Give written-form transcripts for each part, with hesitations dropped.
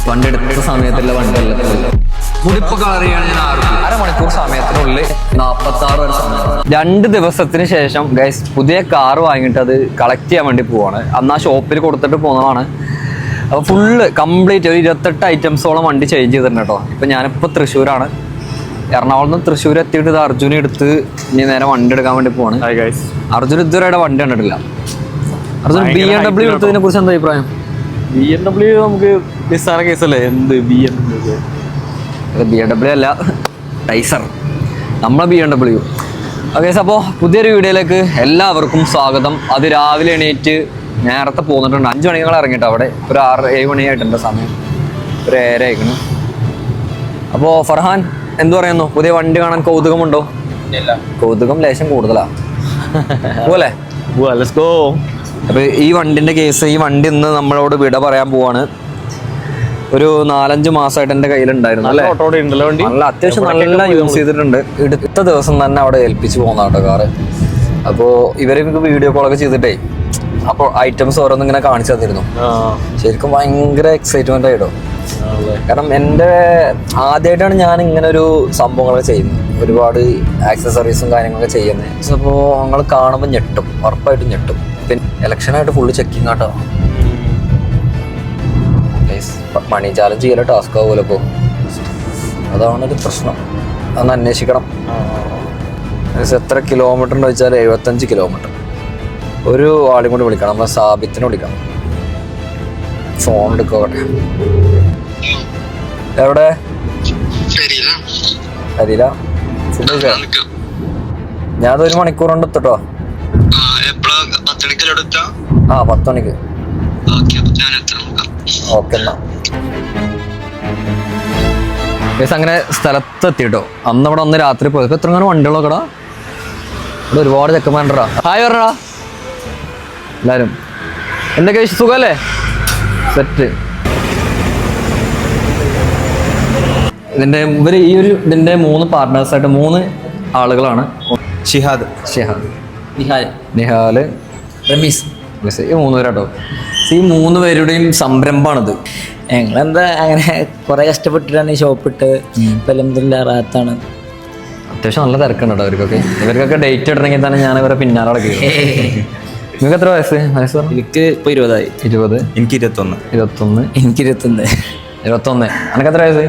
വണ്ടി എടുത്ത സമയത്തുള്ള വണ്ടിയല്ല മുടിപ്പ് കളറിയാണ് ഞാൻ അരമണിക്കൂർ സമയത്തിനുള്ളിൽ 46 വരെ സമയം. 2 ദിവസത്തിന് ശേഷം ഗൈസ് പുതിയ കാർ വാങ്ങിയിട്ട് അത് കളക്ട് ചെയ്യാൻ വേണ്ടി പോവാണ്. അന്ന് ആ ഷോപ്പിൽ കൊടുത്തിട്ട് പോകുന്നതാണ്. അപ്പോൾ ഫുള്ള് കംപ്ലീറ്റ് ഒരു 28 ഐറ്റംസോളം വണ്ടി ചേഞ്ച് ചെയ്തിട്ടുണ്ട് കേട്ടോ. ഇപ്പം ഞാനിപ്പോൾ തൃശ്ശൂരാണ്. എറണാകുളത്ത് നിന്ന് തൃശ്ശൂർ എത്തിയിട്ട് ഇത് അർജുന എടുത്ത് ഇനി നേരെ വണ്ടി എടുക്കാൻ വേണ്ടി പോവാണ്. അർജുന ഇതുവരെ വണ്ടി കണ്ടിട്ടില്ല. അർജുൻ BMW എടുത്തതിനെ കുറിച്ച് എന്താ അഭിപ്രായം? BMW നമുക്ക് നിസ്സാര കേസല്ലേ. എന്ത് BMW അല്ല, ടൈസർ, നമ്മളെ BMW. ഓക്കെ, അപ്പോൾ പുതിയൊരു വീഡിയോയിലേക്ക് എല്ലാവർക്കും സ്വാഗതം. അത് രാവിലെ എണീറ്റ് നേരത്തെ പോന്നിട്ടുണ്ട്. 5 മണികൾ ഇറങ്ങിയിട്ട് അവിടെ ഒരു 6-7 മണിയായിട്ടുണ്ട് സമയം. ഒരു 7 ആയിക്കണം. അപ്പോൾ ഫർഹാൻ എന്തു പറയുന്നു? പുതിയ വണ്ടി കാണാൻ കൗതുകമുണ്ടോ? കൗതുകം ലേശം കൂടുതലാ പോലെ. അപ്പൊ ഈ വണ്ടിന്റെ കേസ്, ഈ വണ്ടി ഇന്ന് നമ്മളോട് വിട പറയാൻ പോവാണ്. ഒരു 4-5 മാസമായിട്ട് എന്റെ കയ്യിലുണ്ടായിരുന്നു. നല്ല അത്യാവശ്യം നല്ല യൂസ് ചെയ്തിട്ടുണ്ട്. എടുത്ത ദിവസം തന്നെ അവിടെ ഏൽപ്പിച്ച് പോകുന്ന കേട്ടോ കാറ്. അപ്പോൾ ഇവര് വീഡിയോ കോളൊക്കെ ചെയ്തിട്ടേ അപ്പോൾ ഐറ്റംസ് ഓരോന്നും ഇങ്ങനെ കാണിച്ചു തന്നിരുന്നു. ശരിക്കും ഭയങ്കര എക്സൈറ്റ്മെന്റ് ആയിട്ടോ. കാരണം എൻ്റെ ആദ്യമായിട്ടാണ് ഞാൻ ഇങ്ങനെ ഒരു സംഭവങ്ങളൊക്കെ ചെയ്യുന്നത്. ഒരുപാട് ആക്സസറീസും കാര്യങ്ങളൊക്കെ ചെയ്യുന്നത്. അപ്പോൾ നിങ്ങൾ കാണുമ്പോൾ ഞെട്ടും, ഉറപ്പായിട്ടും ഞെട്ടും. പിന്നെ ഇലക്ഷനായിട്ട് ഫുള്ള് ചെക്കിങ് ആട്ടോ. മണി ചാലഞ്ച് ചെയ്യല ടാസ്ക് ആവുമല്ലോ. ഇപ്പോൾ അതാണൊരു പ്രശ്നം. അതൊന്ന് അന്വേഷിക്കണം. എത്ര കിലോമീറ്റർ എന്ന് വെച്ചാൽ 75 കിലോമീറ്റർ. ഒരു ആളും കൂടി വിളിക്കണം, നമ്മളെ സാബിത്തിനെ വിളിക്കണം. ഫോൺ എടുക്കോട്ടെ. എവിടെ? അറിയില്ല. ഫുഡ് ഞാൻ 1 മണിക്കൂർ കൊണ്ട് എത്തട്ടോ. 10 മണിക്ക്. ഓക്കെ എന്നാ. അങ്ങനെ സ്ഥലത്തെത്തിട്ടോ. അന്ന് ഇവിടെ ഒന്ന് രാത്രി പോയപ്പോ എത്ര വണ്ടികളൊക്കെടാ. ഇവിടെ ഒരുപാട് ചെക്കന്മാരുണ്ടാ. ഹായ് പറഞ്ഞടാ എല്ലാരും. എന്തൊക്കെ സുഖല്ലേ? സെറ്റ്. ഇതിന്റെ 3 പാർട്ട്നേഴ്സായിട്ട് 3 ആളുകളാണ്. ഷിഹാദ്, നിഹാല്, റമീസ്. ഈ 3 പേരാട്ടോ. ഈ 3 പേരുടെയും സംരംഭമാണിത്. ഞങ്ങളെന്താ അങ്ങനെ കുറെ കഷ്ടപ്പെട്ടിട്ടാണ് ഈ ഷോപ്പിട്ട്. റാത്താണ്. അത്യാവശ്യം നല്ല തിരക്കുണ്ട് കേട്ടോ ഇവർക്കൊക്കെ. ഇവർക്കൊക്കെ ഡേറ്റ് ഇടണമെങ്കിൽ തന്നെ ഞാൻ ഇവരെ പിന്നാലെ നടക്കുക. നിങ്ങൾക്ക് എത്ര വയസ്സ്? എനിക്ക് ഇപ്പോൾ 20ആയി. 20. എനിക്ക് 21. എനിക്ക് 21. അനക്ക് എത്ര വയസ്സ്?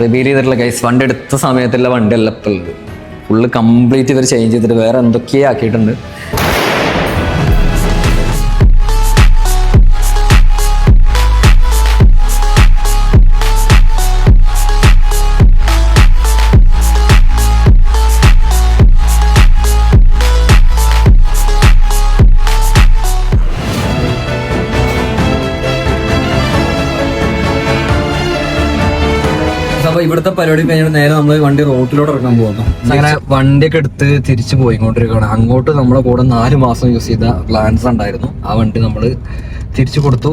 റിവീൽ ചെയ്തിട്ടുള്ള ഗൈസ് വണ്ടി എടുത്ത സമയത്തുള്ള വണ്ടിയല്ല ഇപ്പോൾ ഉള്ളത്. ഫുള്ള് കംപ്ലീറ്റ് ഇവർ ചേഞ്ച് ചെയ്തിട്ട് വേറെ എന്തൊക്കെയോ ആക്കിയിട്ടുണ്ട്. അപ്പൊ ഇവിടുത്തെ പരിപാടി കഴിഞ്ഞിട്ട് നേരെ നമ്മൾ വണ്ടി റോട്ടിലോട്ട് ഇറക്കാൻ പോകുന്നു. അങ്ങനെ വണ്ടിയൊക്കെ എടുത്ത് തിരിച്ചു പോയിക്കൊണ്ടിരിക്കുകയാണ്. അങ്ങോട്ട് നമ്മളെ കൂടെ 4 മാസം യൂസ് ചെയ്ത പ്ലാൻസ് ഉണ്ടായിരുന്നു. ആ വണ്ടി നമ്മൾ തിരിച്ചു കൊടുത്തു.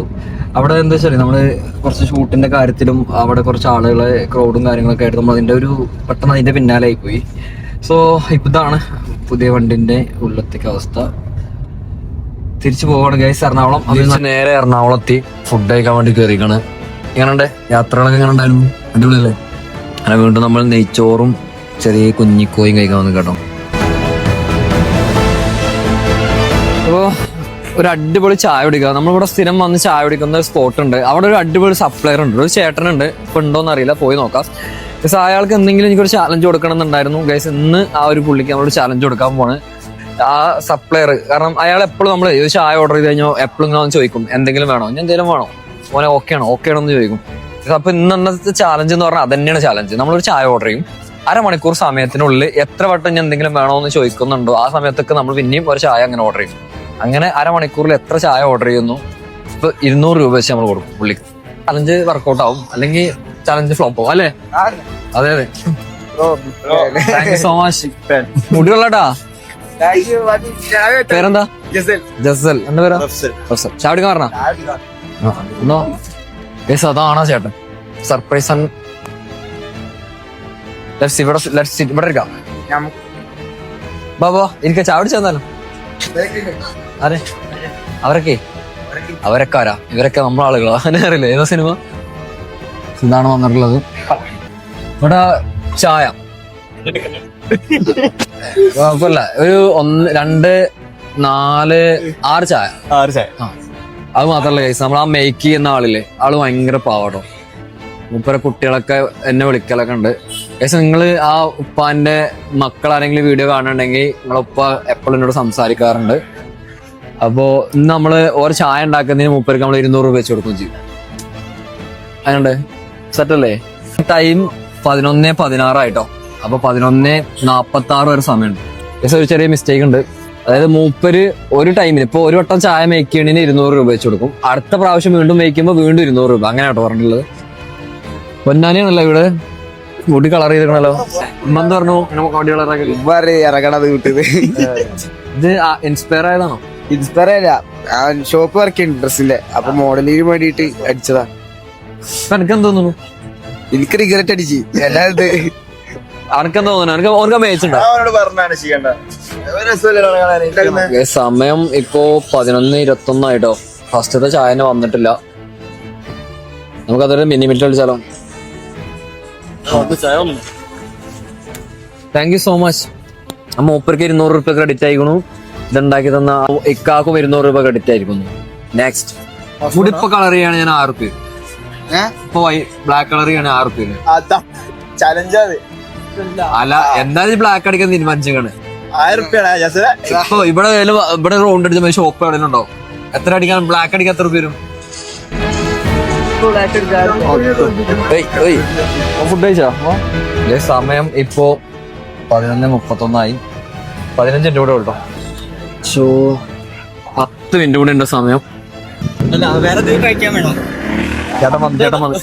അവിടെ എന്താ വെച്ചാൽ നമ്മള് കുറച്ച് ഷൂട്ടിന്റെ കാര്യത്തിലും അവിടെ കുറച്ച് ആളുകളെ ക്രൗഡും കാര്യങ്ങളൊക്കെ ആയിട്ട് നമ്മൾ പെട്ടെന്ന് അതിന്റെ പിന്നാലെ ആയി പോയി. സോ ഇതാണ് പുതിയ വണ്ടിന്റെ ഉള്ളത്തേക്ക് അവസ്ഥ. തിരിച്ചു പോവാണ് ഗൈസ് എറണാകുളം. നേരെ എറണാകുളത്തി ഫുഡ് കഴിക്കാൻ വേണ്ടി കയറിക്കാണ്. എങ്ങനെയുണ്ട് യാത്രകളൊക്കെ? എങ്ങനെ ഉണ്ടായിരുന്നു? അടിപൊളിയല്ലേ? അങ്ങനെ വീണ്ടും നമ്മൾ നെയ്ച്ചോറും ചെറിയ കുഞ്ഞിക്കോയും കഴിക്കാൻ വന്നു കേട്ടോ. അപ്പോൾ ഒരു അടിപൊളി ചായ കുടിക്കുക. നമ്മളിവിടെ സ്ഥിരം വന്ന് ചായ കുടിക്കുന്ന ഒരു സ്പോട്ട് ഉണ്ട്. അവിടെ ഒരു അടിപൊളി സപ്ലയർ ഉണ്ട്, ഒരു ചേട്ടനുണ്ട്. ഇപ്പൊ ഉണ്ടോന്ന് അറിയില്ല, പോയി നോക്കാം. ഗൈസ് അയാൾക്ക് എന്തെങ്കിലും എനിക്കൊരു ചാലഞ്ച് കൊടുക്കണം എന്നുണ്ടായിരുന്നു. ഗൈസ് ഇന്ന് ആ ഒരു പുള്ളിക്ക് നമ്മളൊരു ചാലഞ്ച് കൊടുക്കാൻ പോണ്. ആ സപ്ലയർ കാരണം അയാൾ എപ്പോഴും നമ്മൾ ഒരു ചായ ഓർഡർ ചെയ്ത് കഴിഞ്ഞാൽ എപ്പോഴും ഇങ്ങനെ ചോദിക്കും എന്തെങ്കിലും വേണോ, ഞാൻ എന്തെങ്കിലും വേണോ, ഓനെ ഓക്കെ ആണോ എന്ന് ചോദിക്കും. അപ്പൊ ഇന്നത്തെ ചാലഞ്ച് എന്ന് പറഞ്ഞാൽ അതന്നെയാണ് ചാലഞ്ച്. നമ്മളൊരു ചായ ഓർഡർ ചെയ്യും, അരമണിക്കൂർ സമയത്തിനുള്ളിൽ എത്ര വട്ടം ഞാൻ എന്തെങ്കിലും വേണോ എന്ന് ചോദിക്കുന്നുണ്ടോ ആ സമയത്തൊക്കെ നമ്മൾ പിന്നെയും ഒരു ചായ അങ്ങനെ ഓർഡർ ചെയ്യും. അങ്ങനെ അരമണിക്കൂറിൽ എത്ര ചായ ഓർഡർ ചെയ്യുന്നു ഇപ്പൊ 200 രൂപ വെച്ച് നമ്മൾ കൊടുക്കും പുള്ളിക്ക്. ചലഞ്ച് വർക്കൗട്ട് ആവും, അല്ലെങ്കിൽ ചലഞ്ച് ഫ്ലോപ്പ് ആവും അല്ലേ? അതെ അതെ. Thank you so much. മുടികൊള്ളാട്ടാ. പേരെന്താ? ജസൽ. എന്റെ പേരാ? ചാവടിക്കാൻ പറഞ്ഞ അതാണോ ചേട്ടൻ? സർപ്രൈസ്. ഇവിടെ ഇരിക്കാം. ബാബാ എനിക്ക് ചാവടി ചെന്നാലും. അതെ അവരൊക്കെ അവരൊക്കെ ആരാ? ഇവരൊക്കെ നമ്മളെ ആളുകളാ. അങ്ങനെ അറിയില്ല ഏതോ സിനിമ ഇതാണ് വന്നിട്ടുള്ളത്. ഇവിടെ ചായ കുഴപ്പമില്ല. ഒരു 1 2 4 6 ചായ. ആ അത് മാത്രല്ല കേസ്, നമ്മൾ ആ മേക്ക് ചെയ്യുന്ന ആളില്ലേ, ആള് ഭയങ്കര പാവട്ടോ. മൂപ്പരെ കുട്ടികളൊക്കെ എന്നെ വിളിക്കലൊക്കെ ഉണ്ട്. കേസ് നിങ്ങള് ആ ഉപ്പാന്റെ മക്കളാരെങ്കിലും വീഡിയോ കാണുന്നുണ്ടെങ്കിൽ നിങ്ങളെ ഉപ്പ എപ്പോഴും എന്നോട് സംസാരിക്കാറുണ്ട്. അപ്പോ ഇന്ന് നമ്മള് ഓരോ ചായ ഉണ്ടാക്കുന്നതിന് മൂപ്പർക്ക് നമ്മൾ 200 രൂപ വെച്ച് കൊടുക്കുകയും ചെയ്യും. അതുകൊണ്ട് സെറ്റല്ലേ? ടൈം 11:16 ആയിട്ടോ. അപ്പൊ 11:46 വരെ സമയമുണ്ട്. കേസ് ഒരു ചെറിയ മിസ്റ്റേക്ക് ഉണ്ട്. അതായത് മൂപ്പര് ഒരു ടൈമിന് ഇപ്പൊ ഒരു വട്ടം ചായ മേക്ക് ചെയ്യണതിന് 200 രൂപ വെച്ച് കൊടുക്കും. അടുത്ത പ്രാവശ്യം വീണ്ടും മേക്ക് ചെയ്യുമ്പോൾ വീണ്ടും 200 രൂപ. അങ്ങനെ കേട്ടോ പറഞ്ഞിട്ടുള്ളത്. പൊന്നാനിയാണല്ലോ ഇവിടെ മുടി കളർ ചെയ്തിരിക്കണല്ലോ. എന്താ പറഞ്ഞു മുടി കളറാക്കി? ഇറങ്ങണത് വീട്ടില് ഇത് ഇൻസ്പയർ ആയതാണോ? ഇൻസ്പയർ അല്ല, ഷോപ്പ് വർക്ക് ചെയ്യുന്നു ഡ്രസ്സിന്റെ. അപ്പൊ മോഡലിന് വേണ്ടിട്ട് അടിച്ചതാ. എനിക്കെന്ത് തോന്നുന്നു? എനിക്ക് റിഗ്രറ്റ് അടിച്ച് എല്ലാവരും അനക്കെന്താ തോന്നുന്നു? എനിക്ക് മേച്ചുണ്ടോ? സമയം ഇപ്പോ 11:21 ആയിട്ടോ. ഫസ്റ്റത്തെ ചായന വന്നിട്ടില്ല. നമുക്കതൊരു മിനിമിറ്റ് കളിച്ചാലോ? Thank you so much. ആ മൂപ്പർക്ക് 200 രൂപ ക്രെഡിറ്റ് ആയിക്കണു. ഇതുണ്ടാക്കി തന്ന ഇക്കാക്കും 200 രൂപ ക്രെഡിറ്റ് ആയിരിക്കുന്നു. നെക്സ്റ്റ് മുടിപ്പ കളർ ചെയ്യാണ് ഞാൻ 6 രൂപ. ഇപ്പൊ ബ്ലാക്ക് കളർ ചെയ്യാണ് 6 രൂപ. ചലഞ്ചാണ്. അല്ല എന്തായാലും ബ്ലാക്ക് അടിക്കാൻ തീരുമാനിച്ചാണ്. 1000 ഇപ്പൊ ഇവിടെ റൗണ്ട് അടിച്ച ഷോപ്പ് എവിടെയും ഉണ്ടാവും. എത്ര അടിക്കാൻ ബ്ലാക്ക് അടിക്കാൻ എത്ര രൂപ വരും? ഫുഡ് കഴിച്ചോ? സമയം ഇപ്പോ 11:31 ആയി. 15 മിനിറ്റ് കൂടെ ഉള്ളോ. 10 മിനിറ്റ് കൂടെ ഉണ്ട് സമയം. ചേട്ടൻ വന്നു.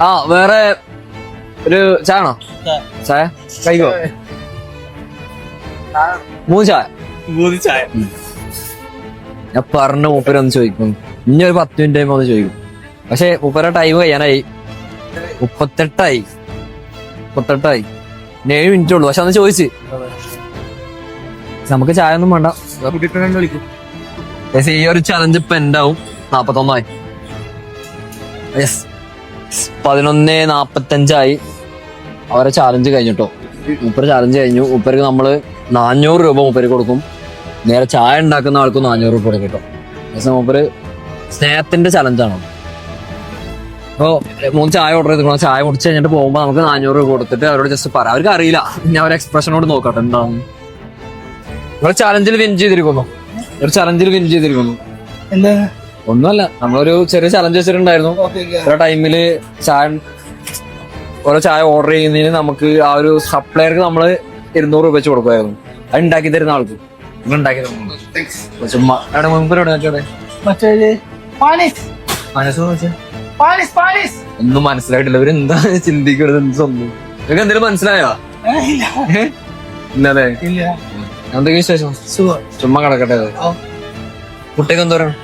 ആ വേറെ ഒരു ചായ ആണോ? ചായ കഴിക്കോ? 3 ചായ. ഞാൻ പറഞ്ഞ മൂപ്പര് ഒന്ന് ചോദിക്കും. ഇനി ഒരു 10 മിനിറ്റ് ആയി ഒന്ന് ചോദിക്കും. പക്ഷെ മൂപ്പര ടൈം കഴിയാനായി. 38 7 മിനിറ്റ് ഉള്ളു. പക്ഷെ അന്ന് ചോദിച്ച് നമുക്ക് ചായ ഒന്നും വേണ്ട. ഈ ഒരു ചലഞ്ച് ഇപ്പൊ ഉണ്ടാവും. 41 ആയി. യെസ് 11:45 ആയി. അവരെ ചാലഞ്ച് കഴിഞ്ഞിട്ടോ. മൂപ്പര് ചാലഞ്ച് കഴിഞ്ഞു. മൂപ്പർക്ക് നമ്മള് 400 രൂപ മൂപ്പര് കൊടുക്കും. നേരെ ചായ ഉണ്ടാക്കുന്ന ആൾക്കും 400 രൂപ കൊടുക്കും കേട്ടോ. മൂപ്പര് സ്നേഹത്തിന്റെ ചലഞ്ചാണോ. അപ്പോ 3 ചായ ഓർഡർ ചെയ്തിരിക്കണം. ചായ കുടിച്ച് കഴിഞ്ഞിട്ട് പോകുമ്പോ നമുക്ക് 400 രൂപ കൊടുത്തിട്ട് അവരോട് ജസ്റ്റ് പറയാം. അവർക്ക് അറിയില്ല. ഞാൻ അവരുടെ എക്സ്പ്രഷനോട് നോക്കട്ടെ എന്താണെന്ന്. നിങ്ങൾ ചലഞ്ചിൽ വിൻ ചെയ്തിരിക്കുന്നു. ഒന്നുമല്ല, നമ്മളൊരു ചെറിയ ചലഞ്ച് വെച്ചിട്ടുണ്ടായിരുന്നു. ഓരോ ടൈമില് ഓരോ ചായ ഓർഡർ ചെയ്യുന്നതിന് നമുക്ക് ആ ഒരു സപ്ലയർക്ക് നമ്മള് 200 രൂപ വെച്ച് കൊടുക്കുമായിരുന്നു. അത് ഉണ്ടാക്കി തരുന്ന ആൾക്ക് ഉണ്ടാക്കി തരുന്നു. ചുമ്മാ അവിടെ ഒന്നും മനസ്സിലായിട്ടില്ല. ഇവരെന്താ ചിന്തിക്കുന്നത്? സ്വന്തം നിങ്ങൾക്ക് എന്തെങ്കിലും മനസ്സിലായോ? ഇല്ലല്ലേ? എന്തൊക്കെ വിശേഷം? ചുമ്മാ കിടക്കട്ടെ. കുട്ടിക്ക് എന്താ പറയണം?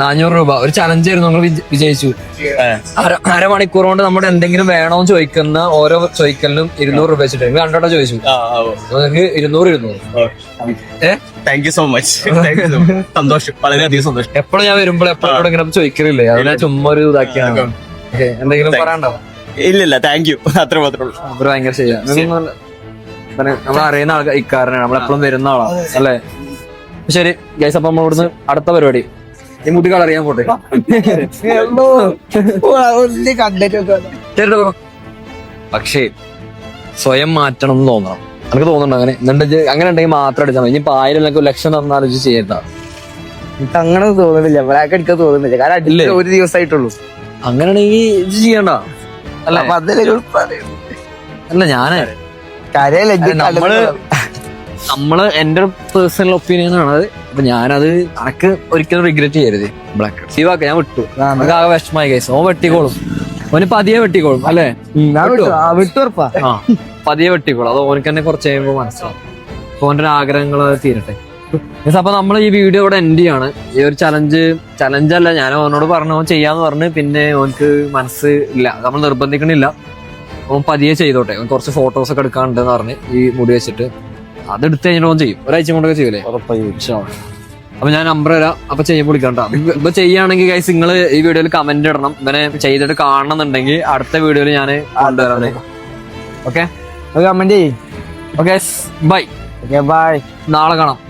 400 രൂപ ഒരു ചലഞ്ച് ആയിരുന്നു. നമ്മൾ വിജയിച്ചു. അരമണിക്കൂർ കൊണ്ട് നമ്മുടെ എന്തെങ്കിലും വേണോന്ന് ചോദിക്കുന്ന ഓരോ ചോദിക്കലിനും 200 രൂപ വെച്ചിട്ട് കണ്ടോട്ടോ ചോദിച്ചു. നിങ്ങൾക്ക് 200 താങ്ക് യു സോ മച്ച്. സന്തോഷം, വളരെയധികം സന്തോഷം. എപ്പോഴും ഞാൻ വരുമ്പോൾ എപ്പോഴും ഇങ്ങനെ ചോദിക്കലില്ലേ? അതിനെ ചുമ്മാ ഒരു ഇതാക്കിയാണ്. എന്തെങ്കിലും പറയാണ്ടോ? ഇല്ല താങ്ക് യു, അത്ര മാത്രമേ ഉള്ളൂ. ഭയങ്കര ചെയ്യാം. നമ്മൾ അറിയുന്ന ആൾക്കാർ ഇക്കാരനാണ്. നമ്മളെപ്പോഴും വരുന്ന ആളാണ് അല്ലേ? ശരി ഗൈസ്, അപ്പൊ നമ്മൾ ഇവിടുന്ന് അടുത്ത പരിപാടി ഈ മുടി കളർ ചെയ്യാൻ പോട്ടെ. പക്ഷേ സ്വയം മാറ്റണം എന്ന് തോന്നണം. എനിക്ക് തോന്നുന്നുണ്ട് അങ്ങനെ. അങ്ങനെ ഉണ്ടെങ്കിൽ മാത്രം അടിച്ചാൽ മതി. ഇനി 1000 1,00,000 തന്നാലോചിച്ച് ചെയ്യണ്ട. എനിക്ക് അങ്ങനെ തോന്നുന്നില്ല. ബ്ലാക്ക് അടിക്കാൻ തോന്നുന്നില്ല. കാരണം അടിച്ചില്ല ഒരു ദിവസമായിട്ടുള്ളൂ. അങ്ങനെയാണെങ്കിൽ ഇത് ചെയ്യണ്ട അല്ല. അല്ല ഞാനേ നമ്മള് എന്റെ പേഴ്സണൽ ഒപ്പീനിയൻ ആണ്. അപ്പൊ ഞാനത് അനക്ക് ഒരിക്കലും റിഗ്രറ്റ് ചെയ്യരുത്. ബ്ലാക്ക് ശിവാക്ക ഞാൻ വിട്ടു. നമുക്ക് ആകെ വിഷമായി കേസ്. ഓൻ വെട്ടിക്കോളും. ഓന് പതിയെ വെട്ടിക്കോളും അല്ലേ? ആ പതിയെ വെട്ടിക്കോളും. അത് ഓനക്ക് തന്നെ കുറച്ച് കഴിയുമ്പോ മനസ്സിലാവും. അപ്പൊ ഓന്റെ ആഗ്രഹങ്ങൾ തീരട്ടെ. അപ്പൊ നമ്മൾ ഈ വീഡിയോ ഇവിടെ എൻഡ് ചെയ്യാണ്. ഈ ഒരു ചലഞ്ചല്ല, ഞാൻ ഓനോട് പറഞ്ഞു ഓൻ ചെയ്യാന്ന് പറഞ്ഞ്. പിന്നെ ഓനക്ക് മനസ്സ് ഇല്ല, നമ്മൾ നിർബന്ധിക്കണില്ല. ഓൻ പതിയെ ചെയ്തോട്ടെ. ഓൻ കുറച്ച് ഫോട്ടോസ് ഒക്കെ എടുക്കാനുണ്ടെന്ന് പറഞ്ഞ് ഈ മുടി വെച്ചിട്ട് അതെടുത്ത് കഴിഞ്ഞിട്ട് ഓൻ ചെയ്യും. ഒരാഴ്ച കൊണ്ടൊക്കെ ചെയ്യൂലേ? അപ്പൊ ഞാൻ നമ്പർ തരാം. അപ്പൊ ചെയ്യുമ്പോൾ വിളിക്കണ്ട. ഇപ്പൊ ചെയ്യുകയാണെങ്കിൽ ഗൈസ് നിങ്ങൾ ഈ വീഡിയോയിൽ കമന്റ് ഇടണം. ഇവനെ ചെയ്തിട്ട് കാണണമെന്നുണ്ടെങ്കിൽ അടുത്ത വീഡിയോയിൽ ഞാൻ കൊണ്ടുവരാണ്. ഓക്കെ, കമന്റ് ചെയ്യും. Okay bye. ബൈ. നാളെ കാണാം.